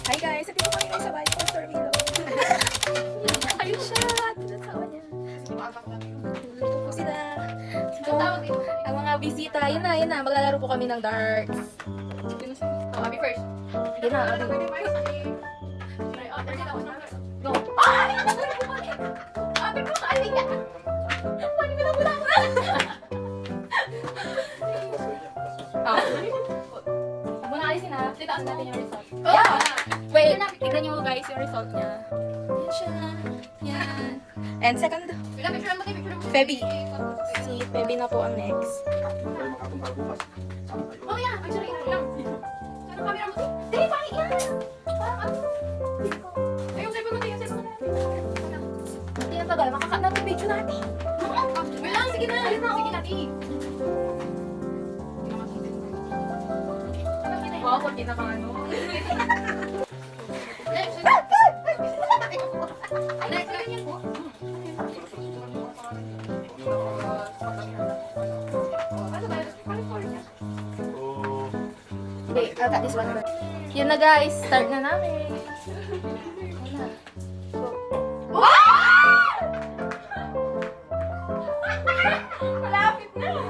Hi guys, dito kami guys sa bahay ko, Pastor Milo. Ayun siya, tinasawa niya. Dito po sila. So, ang mga bisita, yun na, maglalaro po kami ng darts. Happy first. Yun na, abi. Go. Ate ko, kaaling niya. Pwede ko na mula ko na. Muna alisin na. Titaas natin yung result. Yeah. Wait, tignan niyo guys yung result niya. Yan siya. Yan. And second, Picture mo tayo, picture mo. Feby. Si Feby na po ang next. Oh yeah, picture lang. Saan ang camera mo tayo? Dali, pangit yan. Parang ano? Ay, yung cellphone mo tayo, yung cellphone mo tayo. Hindi na tagal, makaka natin video natin. Wait lang, sige na. Sige na, Ti. Wow, pag kinakang ano. Next, ganyan po. Ano ba? California. Okay, I'll cut this one first. Yun na guys, start na namin. Yun na. Malapit na.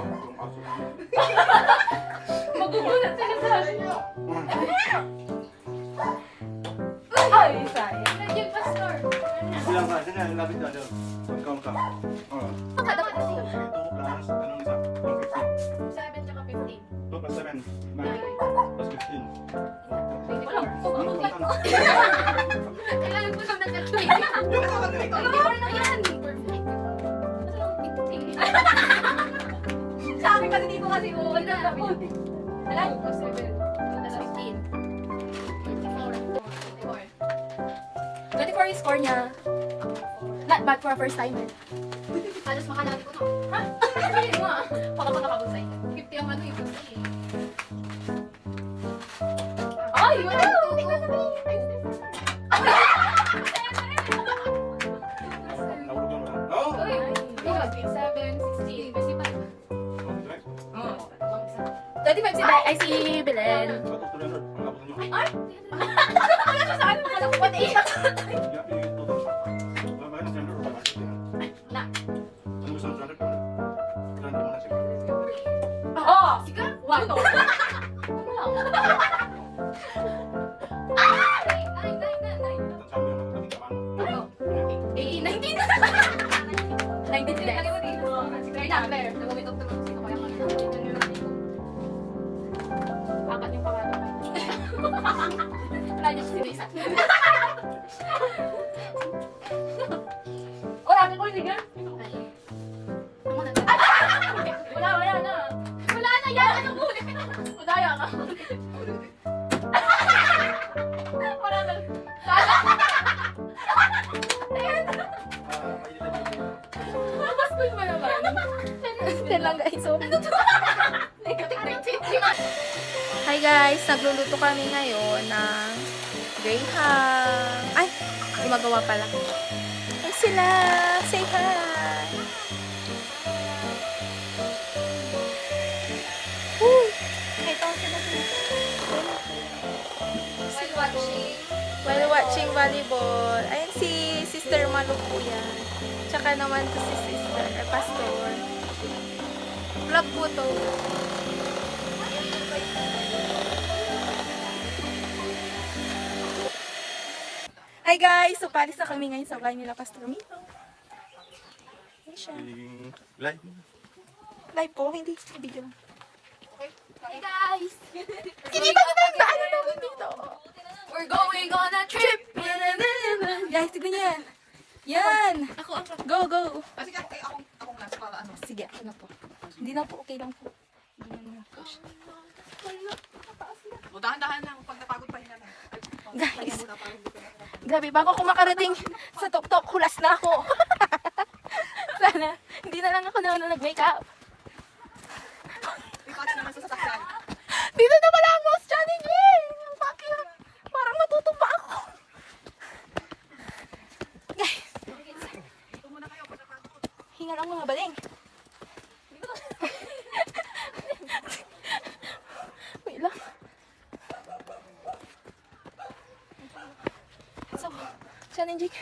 Magugulat sila sa akin. Ay, sayang. Nandiyan, Pastor. Bilang ka, saan yan? Lapit na dyan. Count ka. Oo. Kada pa kasi. 2 plus, anong isa? 15. 7 tsaka 15. 2 plus 7, 9. Plus 15. Walang Anong count? kailangan ko lang nag-calculate. Hindi ko rin na yan. Perfect. Basta lang 15. Sa akin kasi dito kasi wala. Alam, plus 7. Plus 15. 24. 24 yung score niya. Not bad for a first timer. Halos makalati ko na. Ha? Sabihin mo ah. Baka makakabusay ka. 50 ang ano yung kasi. Ay! Wala ito! Tingnan sa Nahulog ka mo lang. Oo! 7, 16, 25. Direct. 25 si Day, ay si Belen. Ito, 200. Ang labutan nyo. Ay! Wala siya sa ano? Wala ko 1.8. Yeah, yung total. Bakit na 300 or 500 yan? Na. Ano gusto ng 300? 300 muna siya. Oo! Sige! Wow! Ano lang? Ay! Ay! Ay! Ang sabi nyo, nakatabing ka paano? Ano? 19! 19 si Day. Wait lang, Claire. Nagumit-up naman sino kaya ka na. Akat yung pangalan ko. Wala niya kasi isa. Wala ka ko, sige. Tama na. Wala na. Wala na yan. Anong huli? Madaya ka. Wala na. Tapos ko ba naman? 10 lang guys, so. Negative. Hi guys, nagluluto kami ngayon ng graham. Ay, gumagawa pala. Ay sila, say hi. Woo! Ito sila. While watching volleyball. Ayan si Sister Malu po yan. Tsaka naman to si Sister, Pastor. Vlog po to. Hi guys! So, palis na kami ngayon sa bahay nila, Pastor Mito. Ayan siya. Live. Live po, hindi video lang. Hey guys! Kinita kita yung daanan namin dito. We're going on a trip! Guys, tignan niyo yan. Yan! Ako. Go, go! Sige, akong nasa para ano. Sige, ako na po. Hindi na po, okay lang po. Hindi na po siya. O, dahan-dahan lang. Pag napagod pa lang. Guys, grabe, bago ako makarating sa tok-tok, hulas na ako. Sana, hindi na lang ako na nag-makeup. Ipatch naman sa sasakyan. Dito na pala ang mouse challenge eh! Bakit? Parang matutumba ako. Guys, hinga lang mga baling. Wait lang. challenging.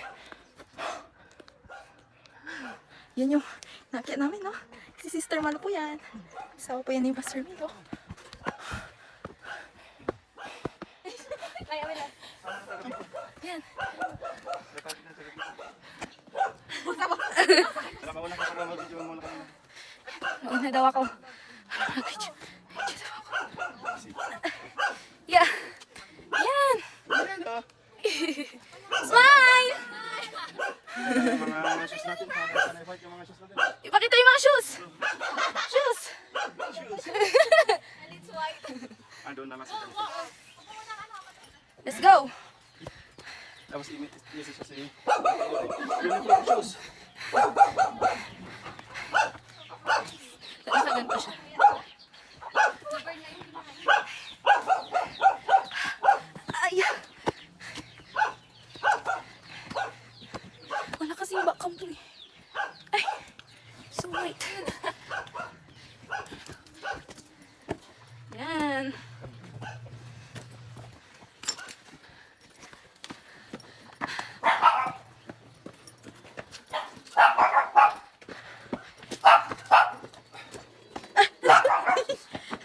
Yan yung nakita namin, no? Si Sister Malo po yan. Sawa po yan ni Pastor Milo. Ay, amin lang. Yan. Mauna daw ako. Yeah. Yan. Smile! Mga shoes natin. Yung mga shoes natin. Ipakita yung mga shoes. Shoes. Andun naman sa Let's go. Tapos i-message siya sa iyo. Yung shoes. Nakaganto siya. Ay. Wala kasing bakam to eh. Ay. So wait. Yan.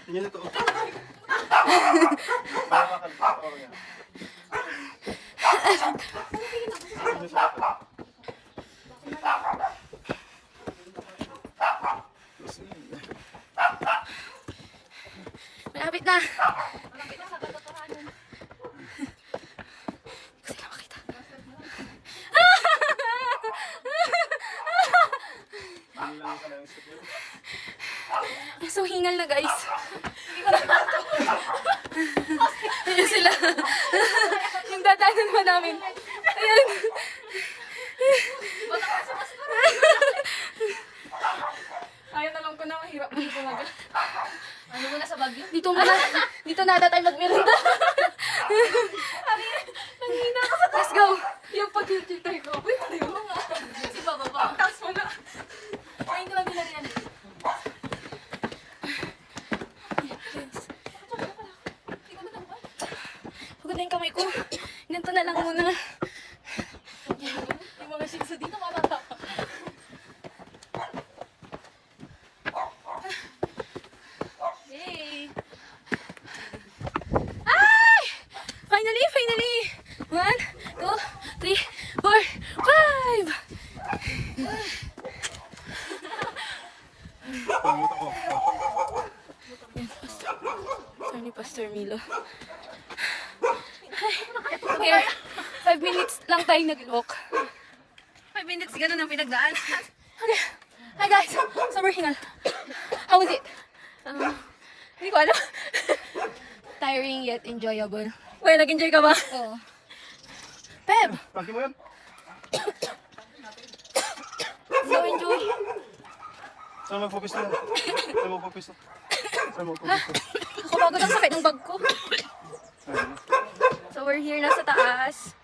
Yan ito. Malapit na. Kasi lang makita. So hingal na guys. Ayun sila. Yung dadaanan pa namin. Ayan. Ayaw na lang ko na mahirap mo talaga. Ano mo na sa bagyo? Dito na ata tayo magmiranda. Nanghina ka sa Let's go. yung pag-titay ko. Uy, ano yun? Si bababa. Tapos mo na. Ayun ko lang binarihan. Pagod na yung kamay ko. Ganito na lang muna. Yung mga shih tzu dito matata. Yay! Ay! Finally! 1, 2, 3, 4, 5! Panguta ko. Sorry ni Pastor Milo. Here, 5 minutes lang tayo nag-walk. 5 minutes ganun ang pinagdaan. Okay. Hi guys! Summer hingal. How was it? Hindi ko alam. Tiring yet enjoyable. Uy, nag-enjoy ka ba? Oo. Peb! Pagi mo yan. So enjoy. Saan mag-focus na yan? Saan mag-focus na? Saan mag-focus na? Ako pagod ang sakit ng bag ko. So we're here na sa taas.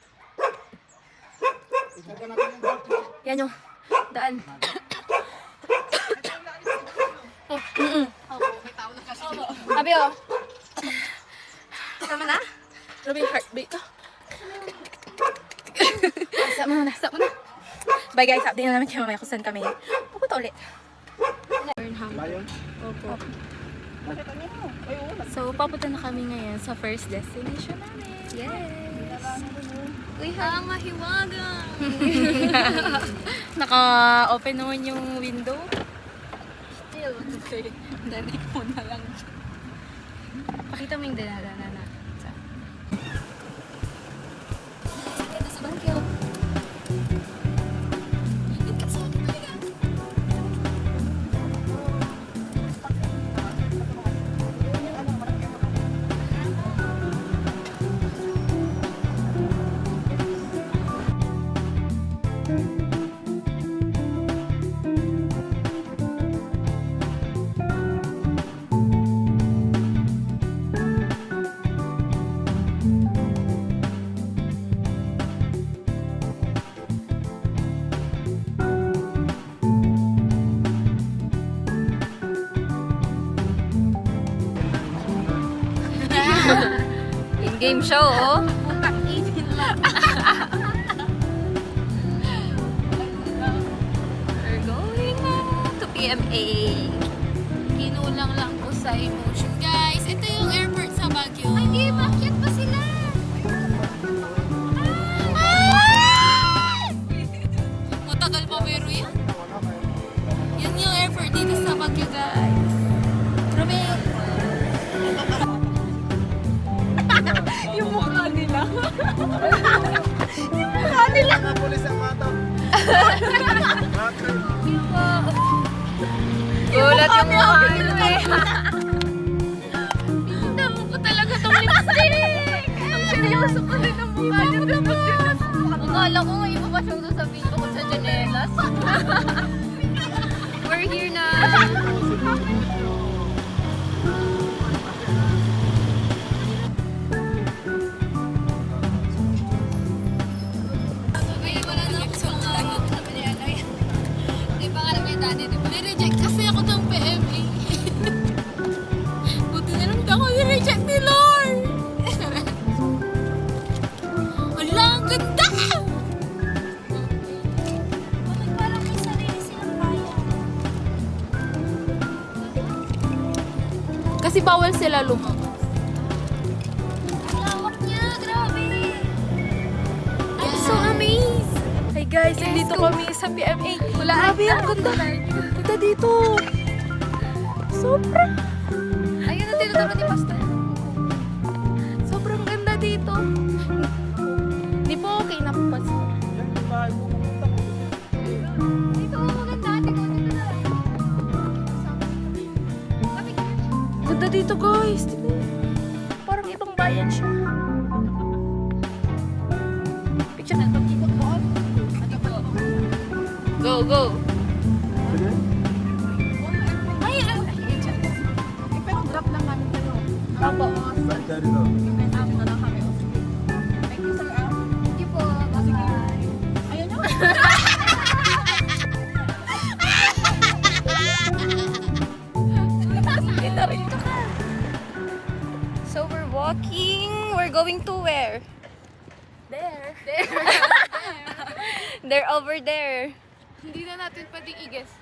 Yan yung daan. Oh, Abi oh. Sama na? Grabe yung heartbeat to. Sama na. Bye guys, update na namin kayo mamaya kung saan kami. Pupunta ulit. Lion? Opo. So, papunta na kami ngayon sa first destination namin. Yes! Uy, Ang mahiwaga. naka-open naman yung window. Still, okay. Dali mo na lang. Pakita mo yung dinadana na. Ito sa bangkyo. In-game show, oh. PMA. Kinulang lang ko sa emotion. Guys, ito yung airport sa Baguio. Ay, di, bakit pa sila? Matagal pa pero yan. Yan yung airport dito sa Baguio, guys. Grabe. Yung mukha nila. Yung mukha nila. Mga pulis ang mato. Gulat yung mukha nila eh. Pinitamo ko talaga tong lipstick. Ang seryoso ko rin ang mukha niya. Akala ko nga iba pa siyang sasabihin ko sa janelas. We're here na. May wala na ako sa mga sabi niya, ano yan? Di ba nga naman yung dati, di ba? Nireject kasi ako ng PMA. Buti na lang ako nireject ni Lord. Wala, ang ganda! Bakit parang may sarili silang bayan? Kasi bawal sila lumabas. Ang lawak niya, grabe! I'm so amazed! Hey guys, nandito kami sa PMA. Grabe, ang ganda! Ganda dito! Sobra! Ayun ang tinatawag ni Pastor. Sobrang ganda dito. Di po okay na po Pastor. Dito, maganda. Dito na lang. Ganda dito guys. Diba? Parang ibang bayan siya. Picture na ito. Go, go. Ay, Pero drop lang namin kayo. Apo. Dari to. May app na lang kami. Thank you, sir. Thank you po. Bye. Ayun nyo. So we're walking. We're going to where? There. They're over there. Hindi na natin pwedeng i-guess.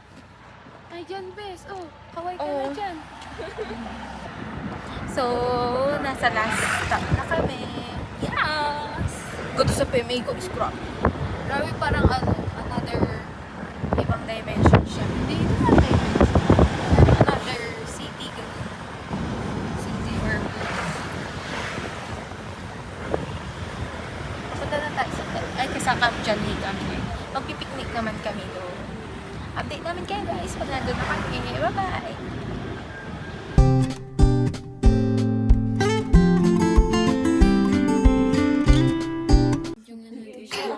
Ay, dyan, bes. Oh, kaway ka Oo. na dyan. So, nasa last stop na kami. Yes! Go to sa PMA ko, scrap. Grabe parang another ibang dimension siya. Hindi ito na dimension. Another city. City or papunta na tayo sa kasakap dyan kami. Magpipiknik naman kami doon. Update namin kayo guys pag nandun na kami. Bye-bye!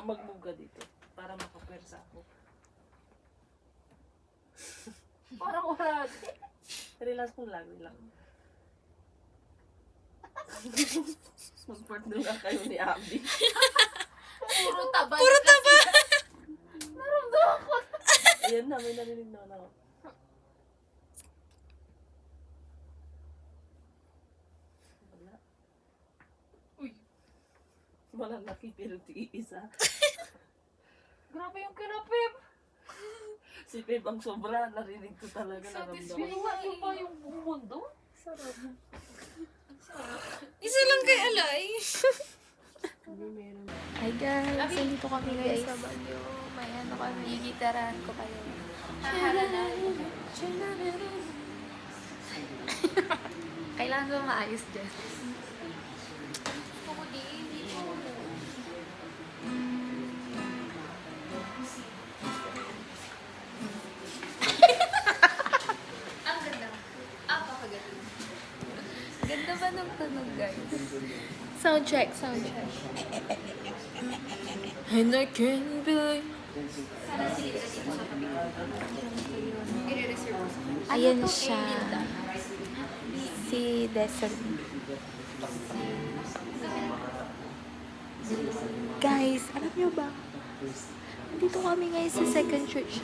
Mag-move ka dito para makapwersa ako. Parang wala. Relax mo lang, relax. Mag-partner lang kayo ni Abby. Puro taba. Puro taba! Ayan na, may narinig na ako. Wala. Uy. Wala nakipil isa. Grabe yung kinapip. Si Pep ang sobra, narinig ko talaga naramdaman. Binuha mo pa yung buong mundo? Isa lang kay Alay. Hindi meron. Hi guys, nandito kami guys sa Baguio. May ano kami, gitarahan ko kayo. Kailangan ko maayos dyan. Ang ganda. Apakaganda. Ganda ba ng tunog guys? Sound check, sound check. And I can't believe. Ayan siya. Si Desiree. Guys, alam niyo ba? Nandito kami ngayon sa second church.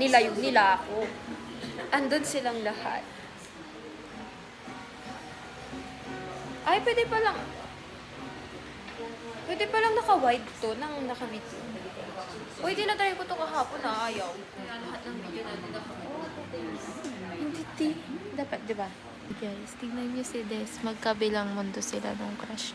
Nilayo nila ako. Andun silang lahat. Ay, pwede pa lang. Pwede palang naka-wide to, nang naka-video. Pwede na try ko to kahapon na ayaw. Lahat ng video natin Hindi, ti. Dapat, di ba? Guys, tignan niyo si Des. Magkabilang mundo sila nung crush.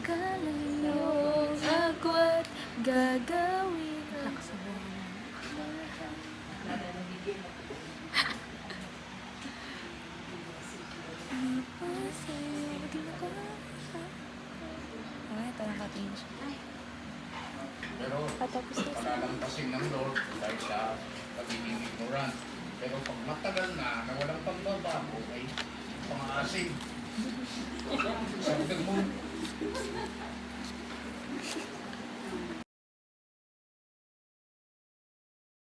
Kalayong agwat gagawin ang ay, parang katingin siya. Ay, Pero patapos na siya. pagkalampasin ng Lord dahil sa pagiging ignorant. Pero pag matagal na walang pagbabago ay pang-asim. Sabi mo,